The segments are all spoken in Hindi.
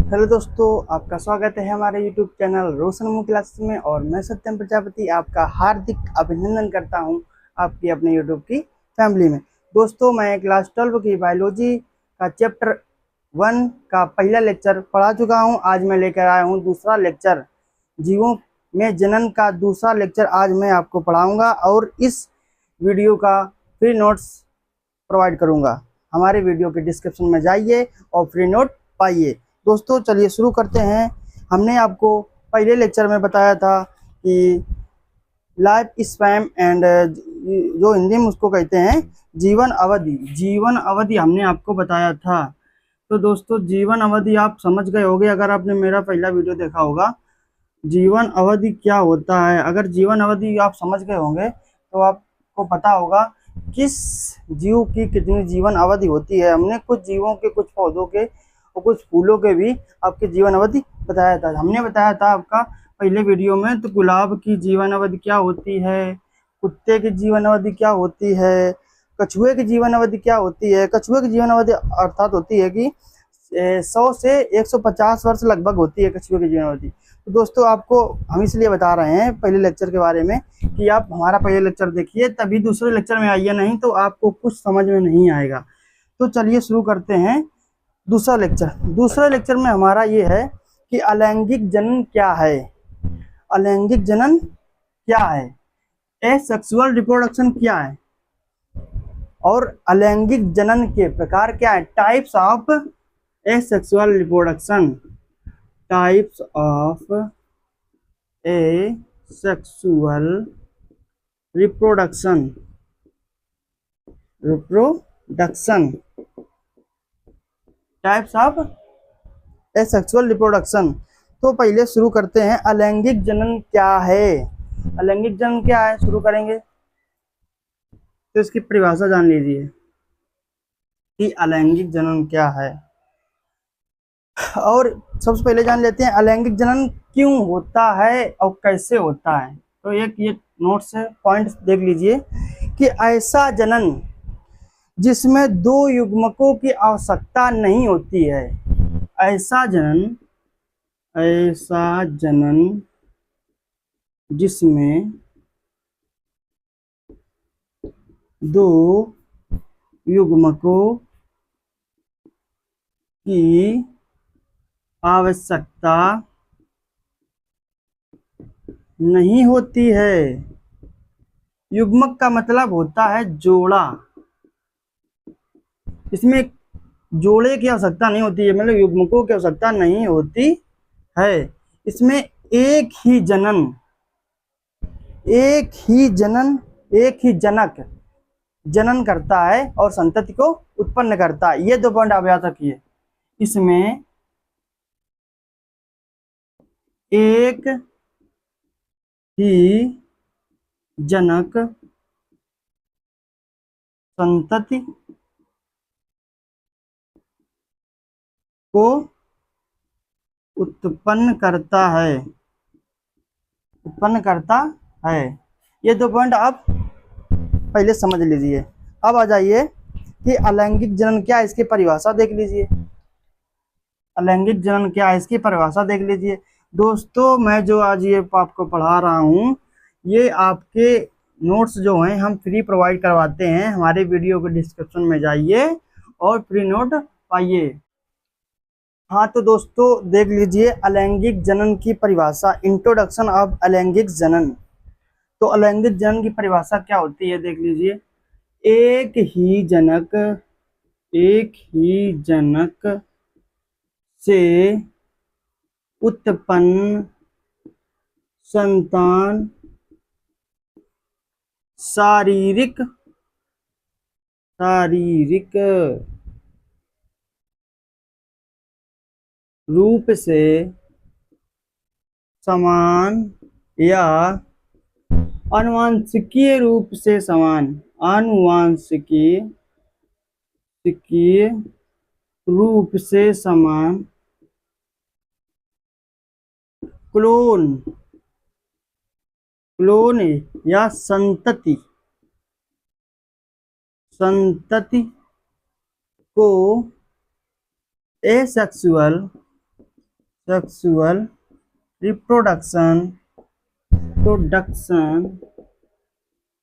हेलो दोस्तों, आपका स्वागत है हमारे यूट्यूब चैनल रोशन मुंह क्लासेस में। और मैं सत्यम प्रजापति आपका हार्दिक अभिनंदन करता हूं आपकी अपने यूट्यूब की फैमिली में। दोस्तों, मैं क्लास 12 की बायोलॉजी का चैप्टर 1 का पहला लेक्चर पढ़ा चुका हूं। आज मैं लेकर आया हूं दूसरा लेक्चर, जीवों में जनन का दूसरा लेक्चर आज मैं आपको पढ़ाऊँगा और इस वीडियो का फ्री नोट्स प्रोवाइड करूँगा। हमारे वीडियो के डिस्क्रिप्शन में जाइए और फ्री नोट पाइए। दोस्तों, चलिए शुरू करते हैं। हमने आपको पहले लेक्चर में बताया था कि लाइफ स्पैन एंड जो हिंदी में उसको कहते हैं जीवन अवधि। जीवन अवधि हमने आपको बताया था। तो दोस्तों, जीवन अवधि आप समझ गए होंगे अगर आपने मेरा पहला वीडियो देखा होगा। जीवन अवधि क्या होता है, अगर जीवन अवधि आप समझ गए होंगे तो आपको पता होगा किस जीव की कितनी जीवन अवधि होती है। हमने कुछ जीवों के, कुछ पौधों के और कुछ फूलों के भी आपके जीवन अवधि बताया था। हमने बताया था आपका पहले वीडियो में, तो गुलाब की जीवन अवधि क्या होती है, कुत्ते की जीवन अवधि क्या होती है, कछुए की जीवन अवधि क्या होती है। कछुए की जीवन अवधि अर्थात होती है कि 100 से 150 वर्ष लगभग होती है कछुए की जीवन अवधि। तो दोस्तों, आपको हम इसलिए बता रहे हैं पहले लेक्चर के बारे में कि आप हमारा पहले लेक्चर देखिए, तभी दूसरे लेक्चर में आइए, नहीं तो आपको कुछ समझ में नहीं आएगा। तो चलिए शुरू करते हैं दूसरा लेक्चर। दूसरे लेक्चर में हमारा ये है कि अलैंगिक जनन क्या है। अलैंगिक जनन क्या है, एसेक्सुअल रिप्रोडक्शन क्या है, और अलैंगिक जनन के प्रकार क्या है, types of asexual reproduction. Types of asexual reproduction. Types of asexual reproduction. तो पहले शुरू करते हैं, अलैंगिक जनन क्या है। अलैंगिक जनन क्या है शुरू करेंगे तो इसकी परिभाषा जान लीजिए कि अलैंगिक जनन क्या है। और सबसे पहले जान लेते हैं अलैंगिक जनन क्यों होता है और कैसे होता है। तो एक ये नोट से पॉइंट देख लीजिए कि ऐसा जनन जिसमें दो युग्मकों की आवश्यकता नहीं होती है। ऐसा जनन जिसमें दो युग्मकों की आवश्यकता नहीं होती है। युग्मक का मतलब होता है जोड़ा। इसमें जोड़े की आवश्यकता नहीं होती है, मतलब युग्मकों की आवश्यकता नहीं होती है। इसमें एक ही जनक जनन करता है और संतति को उत्पन्न करता है। ये दो पॉइंट आप याद रखिए। इसमें एक ही जनक संतति को उत्पन्न करता है। ये दो पॉइंट आप पहले समझ लीजिए। अब आ जाइए कि अलैंगिक जनन क्या है, इसकी परिभाषा देख लीजिए। अलैंगिक जनन क्या है, इसकी परिभाषा देख लीजिए। दोस्तों, मैं जो आज ये आपको पढ़ा रहा हूँ, ये आपके नोट्स जो हैं हम फ्री प्रोवाइड करवाते हैं। हमारे वीडियो के डिस्क्रिप्शन में जाइए और फ्री नोट पाइए। हाँ, तो दोस्तों देख लीजिए अलैंगिक जनन की परिभाषा, इंट्रोडक्शन ऑफ अलैंगिक जनन। तो अलैंगिक जनन की परिभाषा क्या होती है देख लीजिए। एक ही जनक से उत्पन्न संतान शारीरिक रूप से समान या आनुवंशिकीय रूप से समान, आनुवंशिकीय रूप से समान क्लोन या संतति को एसेक्सुअल सेक्सुअल रिप्रोडक्शन प्रोडक्शन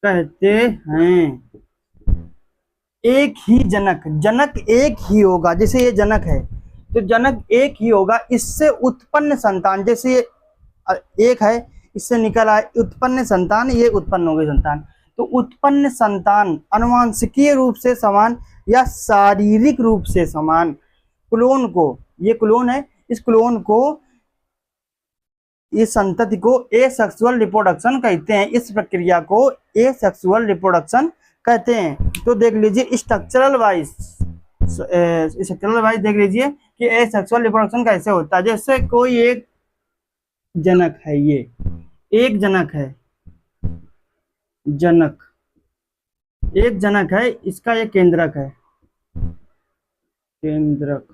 कहते हैं। एक ही जनक, जनक एक ही होगा, जैसे ये जनक है तो जनक एक ही होगा, इससे उत्पन्न संतान, जैसे ये एक है इससे निकल आए उत्पन्न संतान, ये उत्पन्न हो गई संतान, तो उत्पन्न संतान अनुवांशिकीय रूप से समान या शारीरिक रूप से समान क्लोन को, ये क्लोन है, इस क्लोन को, इस संतति को एसेक्सुअल रिप्रोडक्शन कहते हैं। इस प्रक्रिया को एसेक्सुअल रिप्रोडक्शन कहते हैं। तो देख लीजिए स्ट्रक्चरल वाइज, स्ट्रक्चरल वाइज देख लीजिए कि एसेक्सुअल रिप्रोडक्शन कैसे होता है। जैसे कोई एक जनक है, ये एक जनक है, जनक एक जनक है, इसका ये केंद्रक है, केंद्रक,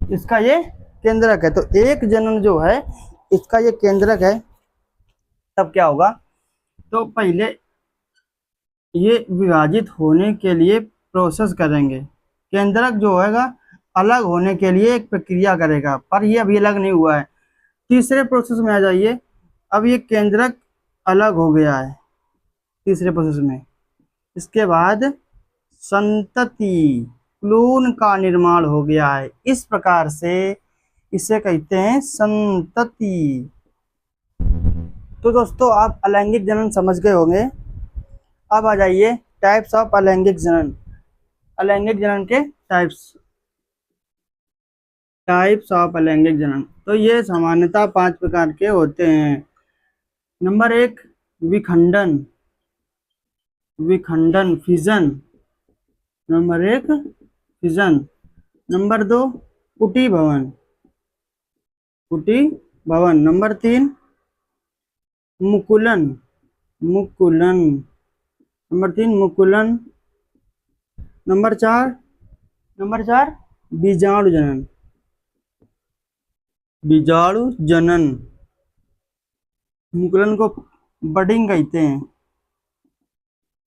इसका ये केंद्रक है, तो एक जनन जो है इसका ये केंद्रक है। तब क्या होगा, तो पहले ये विभाजित होने के लिए प्रोसेस करेंगे, केंद्रक जो होगा अलग होने के लिए एक प्रक्रिया करेगा, पर ये अभी अलग नहीं हुआ है। तीसरे प्रोसेस में आ जाइए, अब ये केंद्रक अलग हो गया है तीसरे प्रोसेस में, इसके बाद संतति क्लोन का निर्माण हो गया है। इस प्रकार से इसे कहते हैं संतति। तो दोस्तों आप अलैंगिक जनन समझ गए होंगे। अब आ जाइए टाइप्स ऑफ अलैंगिक जनन, अलैंगिक जनन के टाइप्स, टाइप्स ऑफ अलैंगिक जनन। तो ये सामान्यतः 5 प्रकार के होते हैं। नंबर 1 विखंडन, विखंडन फिजन, नंबर 1 फिजन। नंबर 2 कुटी भवन, कुटी भवन। नंबर 3 मुकुलन, मुकुलन, नंबर 3 मुकुलन। नंबर 4 बीजाणु जनन, बीजाणु जनन, मुकुलन को बडिंग कहते हैं,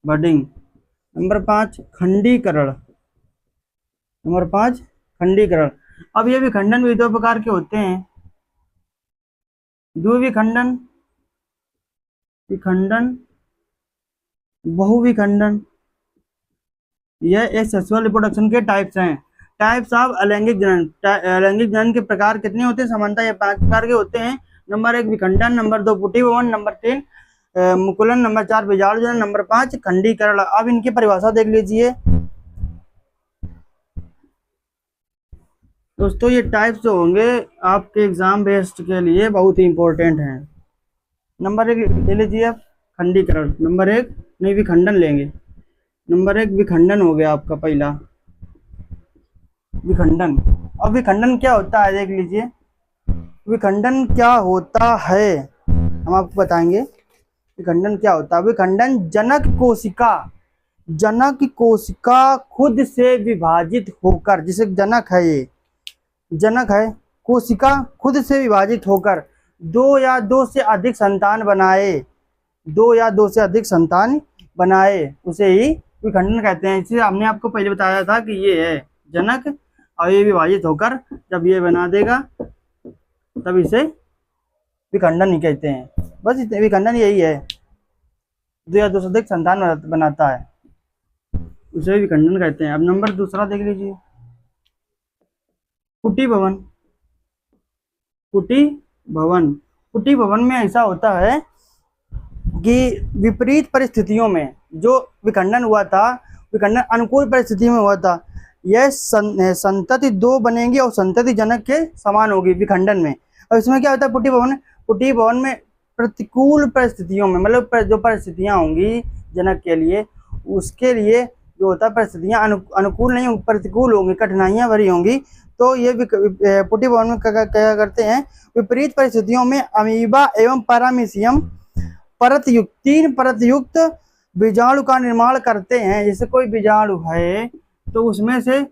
बडिंग। नंबर 5 खंडीकरण, नंबर 5 खंडीकरण। अब ये विखंडन भी 2 प्रकार के होते हैं, द्विविखंडन, विखंडन, बहुविखंडन। यह एसेक्सुअल रिप्रोडक्शन के टाइप्स हैं। टाइप्स ऑफ अलैंगिक जनन, अलैंगिक जनन के प्रकार कितने होते हैं, समानता ये 5 प्रकार के होते हैं। नंबर 1 विखंडन, नंबर 2 कुटी भवन, नंबर 3 मुकुलन, नंबर 4 बीजाणु जनन, नंबर 5 खंडीकरण। अब इनकी परिभाषा देख लीजिए दोस्तों। ये टाइप्स जो होंगे आपके एग्जाम बेस्ड के लिए बहुत ही इंपॉर्टेंट हैं। नंबर 1 ले लीजिए आप खंडीकरण, नंबर 1 नहीं विखंडन लेंगे। नंबर 1 विखंडन हो गया आपका पहला, विखंडन। अब विखंडन क्या होता है देख लीजिए, विखंडन क्या होता है हम आपको बताएंगे। विखंडन क्या होता है, विखंडन जनक कोशिका, जनक कोशिका खुद से विभाजित होकर, जैसे जनक है, ये जनक है, कोशिका खुद से विभाजित होकर 2 या 2 से अधिक संतान बनाए, 2 या 2 से अधिक संतान बनाए, उसे ही विखंडन कहते हैं। इसलिए हमने आपको पहले बताया था कि ये है जनक और ये विभाजित होकर जब ये बना देगा तब इसे विखंडन ही कहते हैं। बस विखंडन यही है, 2 या 2 से अधिक संतान बनाता है, उसे विखंडन कहते हैं। अब नंबर दूसरा देख लीजिए, कुटी भवन, कुटी भवन। कुटी भवन में ऐसा होता है कि विपरीत परिस्थितियों में जो विखंडन हुआ था, विखंडन अनुकूल परिस्थिति में हुआ था, यह संतति 2 बनेगी और संतति जनक के समान होगी विखंडन में। और इसमें क्या होता है, कुटी भवन, कुटी भवन में प्रतिकूल परिस्थितियों में, मतलब जो परिस्थितियां होंगी जनक के लिए, उसके लिए जो होता है परिस्थितियां अनुकूल नहीं, प्रतिकूल होंगी, कठिनाइयां भरी होंगी। तो ये कुटी भवन में क्या करते हैं, विपरीत परिस्थितियों में अमीबा एवं पैरामीशियम परतयुक्त, 3 परतयुक्त बीजाणु का निर्माण करते हैं। जैसे कोई बीजाणु है तो उसमें से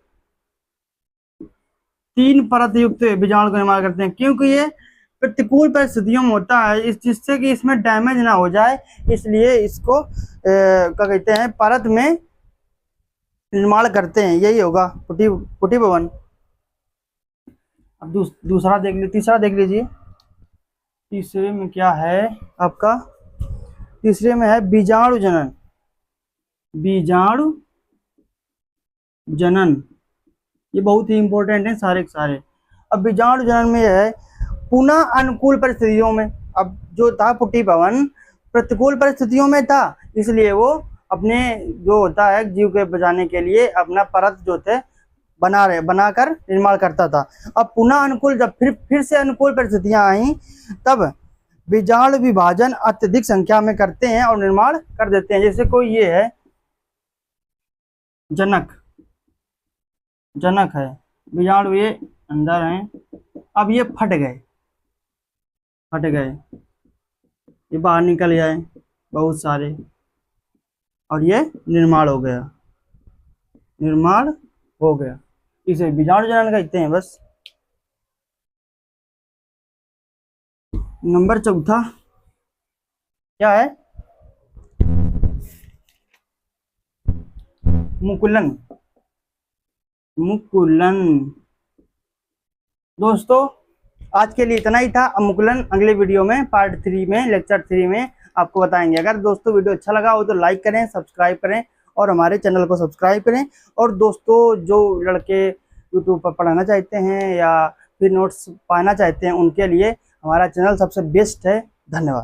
3 परतयुक्त बीजाणु का निर्माण करते हैं, क्योंकि ये प्रतिकूल परिस्थितियों में होता है, जिससे कि इसमें डैमेज ना हो जाए, इसलिए इसको क्या कहते हैं, परत में निर्माण करते हैं। यही होगा कुटी भवन। अब दूसरा देख लीजिए, तीसरा देख लीजिए। तीसरे में क्या है आपका? तीसरे में है बीजाणु जनन। बीजाणु जनन, ये बहुत ही इंपॉर्टेंट है सारे के सारे। अब बीजाणु जनन में यह है पुनः अनुकूल परिस्थितियों में। अब जो था पुटी भवन प्रतिकूल परिस्थितियों में था, इसलिए वो अपने जो होता है जीव के बचाने के लिए अपना परत जो थे बनाकर निर्माण करता था। अब पुनः अनुकूल, जब फिर से अनुकूल परिस्थितियां आई, तब बीजाणु विभाजन अत्यधिक संख्या में करते हैं और निर्माण कर देते हैं। जैसे कोई ये है जनक, जनक है, बीजाणु ये अंदर हैं, अब ये फट गए, ये बाहर निकल जाए बहुत सारे, और ये निर्माण हो गया, इसे बीजाणु जनन कहते हैं। बस। नंबर चौथा क्या है? मुकुलन। दोस्तों आज के लिए इतना ही था। अब मुकुलन अगले वीडियो में पार्ट 3 में, लेक्चर 3 में आपको बताएंगे। अगर दोस्तों वीडियो अच्छा लगा हो तो लाइक करें, सब्सक्राइब करें और हमारे चैनल को सब्सक्राइब करें। और दोस्तों जो लड़के यूट्यूब पर पढ़ाना चाहते हैं या फिर नोट्स पाना चाहते हैं, उनके लिए हमारा चैनल सबसे बेस्ट है। धन्यवाद।